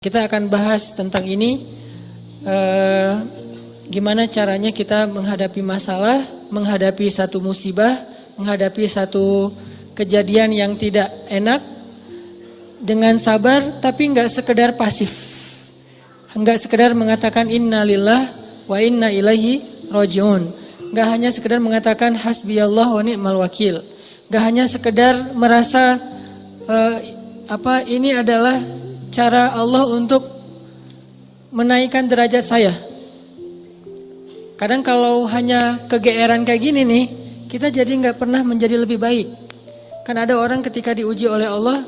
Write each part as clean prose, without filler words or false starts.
Kita akan bahas tentang ini, gimana caranya kita menghadapi masalah, menghadapi satu musibah, menghadapi satu kejadian yang tidak enak dengan sabar, tapi nggak sekedar pasif, nggak sekedar mengatakan innalillah wa inna ilaihi rajiun, nggak hanya sekedar mengatakan hasbiyallah wa ni'mal wakil, nggak hanya sekedar merasa ini adalah cara Allah untuk menaikkan derajat saya. Kadang kalau hanya kegeeran kayak gini nih, kita jadi nggak pernah menjadi lebih baik. Kan ada orang ketika diuji oleh Allah,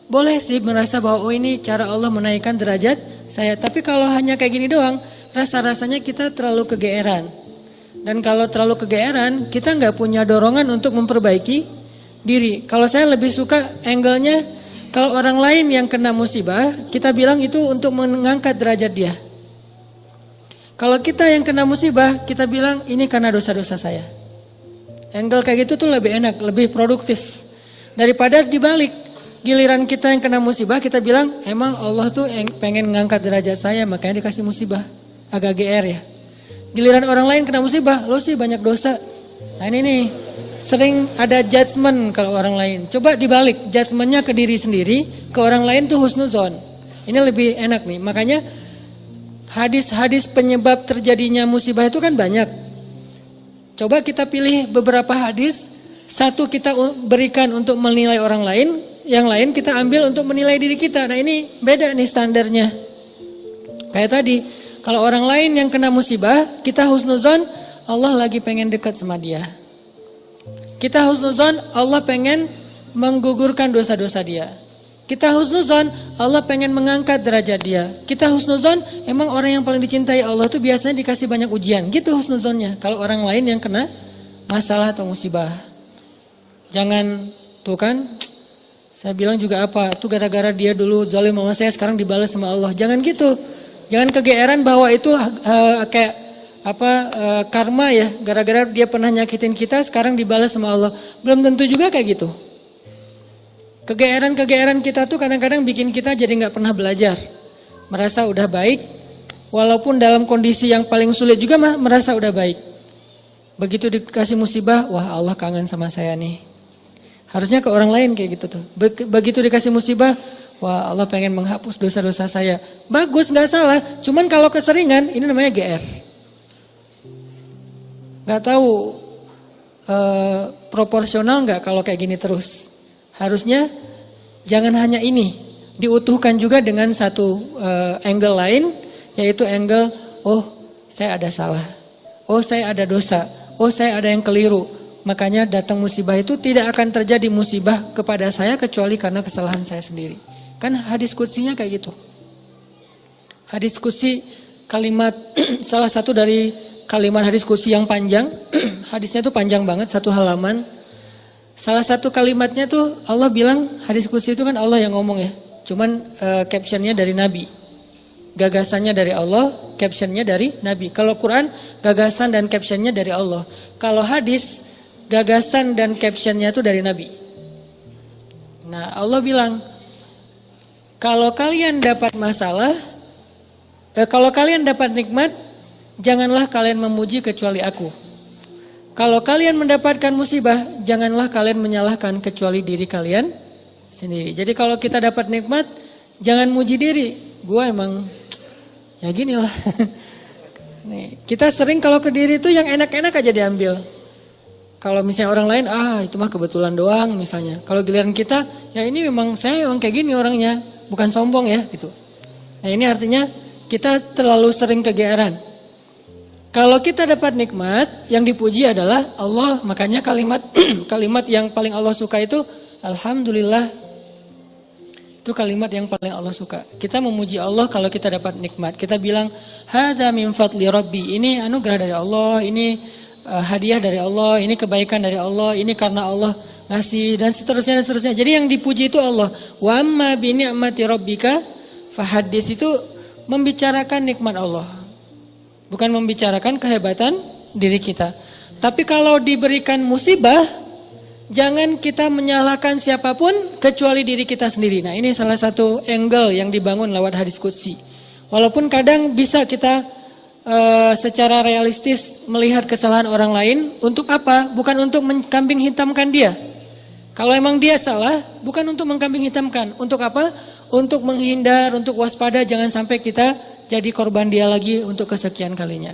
boleh sih merasa bahwa oh ini cara Allah menaikkan derajat saya. Tapi kalau hanya kayak gini doang, rasa-rasanya kita terlalu kegeeran. Dan kalau terlalu kegeeran, kita nggak punya dorongan untuk memperbaiki diri. Kalau saya lebih suka angle-nya, kalau orang lain yang kena musibah, kita bilang itu untuk mengangkat derajat dia. Kalau kita yang kena musibah, kita bilang ini karena dosa-dosa saya. Angle kayak gitu tuh lebih enak, lebih produktif. Daripada dibalik, giliran kita yang kena musibah, kita bilang emang Allah tuh pengen mengangkat derajat saya, makanya dikasih musibah. Agak GR ya. Giliran orang lain kena musibah, lo sih banyak dosa. Nah ini nih. Sering ada judgement kalau orang lain. Coba dibalik, judgementnya ke diri sendiri, ke orang lain tuh husnuzon. Ini lebih enak nih. Makanya hadis-hadis penyebab terjadinya musibah itu kan banyak. Coba kita pilih beberapa hadis, satu kita berikan untuk menilai orang lain, yang lain kita ambil untuk menilai diri kita. Nah ini beda nih standarnya. Kayak tadi, kalau orang lain yang kena musibah, kita husnuzon, Allah lagi pengen dekat sama dia. Kita husnuzon, Allah pengen menggugurkan dosa-dosa dia. Kita husnuzon, Allah pengen mengangkat derajat dia. Kita husnuzon, emang orang yang paling dicintai Allah tuh biasanya dikasih banyak ujian. Gitu husnuzonnya. Kalau orang lain yang kena masalah atau musibah. Jangan, tuh kan, saya bilang juga apa, tuh gara-gara dia dulu zalim sama saya, sekarang dibalas sama Allah. Jangan gitu. Jangan kegeeran bahwa itu kayak karma ya, gara-gara dia pernah nyakitin kita sekarang dibalas sama Allah. Belum tentu juga kayak gitu. Kegeeran kita tuh kadang-kadang bikin kita jadi nggak pernah belajar, merasa udah baik, walaupun dalam kondisi yang paling sulit juga merasa udah baik. Begitu dikasih musibah, wah Allah kangen sama saya nih. Harusnya ke orang lain kayak gitu tuh. Begitu dikasih musibah, wah Allah pengen menghapus dosa-dosa saya. Bagus, nggak salah. Cuman kalau keseringan, ini namanya GR. Gak tahu proporsional gak kalau kayak gini terus. Harusnya jangan hanya ini, diutuhkan juga dengan satu angle lain, yaitu angle, oh saya ada salah, oh saya ada dosa, oh saya ada yang keliru. Makanya datang musibah itu tidak akan terjadi musibah kepada saya kecuali karena kesalahan saya sendiri. Kan hadis qudsinya kayak gitu. Hadis qudsi kalimat salah satu dari kalimat hadis qudsi yang panjang, hadisnya tuh panjang banget, satu halaman. Salah satu kalimatnya tuh Allah bilang, hadis qudsi itu kan Allah yang ngomong ya. Cuman captionnya dari Nabi. Gagasannya dari Allah, captionnya dari Nabi. Kalau Quran, gagasan dan captionnya dari Allah. Kalau hadis, gagasan dan captionnya tuh dari Nabi. Nah Allah bilang, kalau kalian dapat masalah, kalau kalian dapat nikmat, janganlah kalian memuji kecuali aku. Kalau kalian mendapatkan musibah, janganlah kalian menyalahkan kecuali diri kalian sendiri. Jadi kalau kita dapat nikmat, jangan muji diri. Gua emang ya ginilah. Nih, kita sering kalau ke diri itu yang enak-enak aja diambil. Kalau misalnya orang lain, itu mah kebetulan doang misalnya. Kalau giliran kita, ya ini memang saya memang kayak gini orangnya, bukan sombong ya gitu. Nah ini artinya kita terlalu sering kegeeran. Kalau kita dapat nikmat, yang dipuji adalah Allah. Makanya kalimat yang paling Allah suka itu Alhamdulillah. Itu kalimat yang paling Allah suka. Kita memuji Allah kalau kita dapat nikmat. Kita bilang, hadza min fadli rabbi. Ini anugerah dari Allah, ini hadiah dari Allah, ini kebaikan dari Allah, ini karena Allah ngasih dan seterusnya dan seterusnya. Jadi yang dipuji itu Allah. Wa amma bi ni'mati rabbika fahaddits, itu membicarakan nikmat Allah. Bukan membicarakan kehebatan diri kita. Tapi kalau diberikan musibah, jangan kita menyalahkan siapapun kecuali diri kita sendiri. Nah, ini salah satu angle yang dibangun lewat hadis qudsi. Walaupun kadang bisa kita secara realistis melihat kesalahan orang lain, untuk apa? Bukan untuk mengkambing hitamkan dia. Kalau emang dia salah, bukan untuk mengkambing hitamkan. Untuk apa? Untuk menghindar, untuk waspada, jangan sampai kita jadi korban dia lagi untuk kesekian kalinya.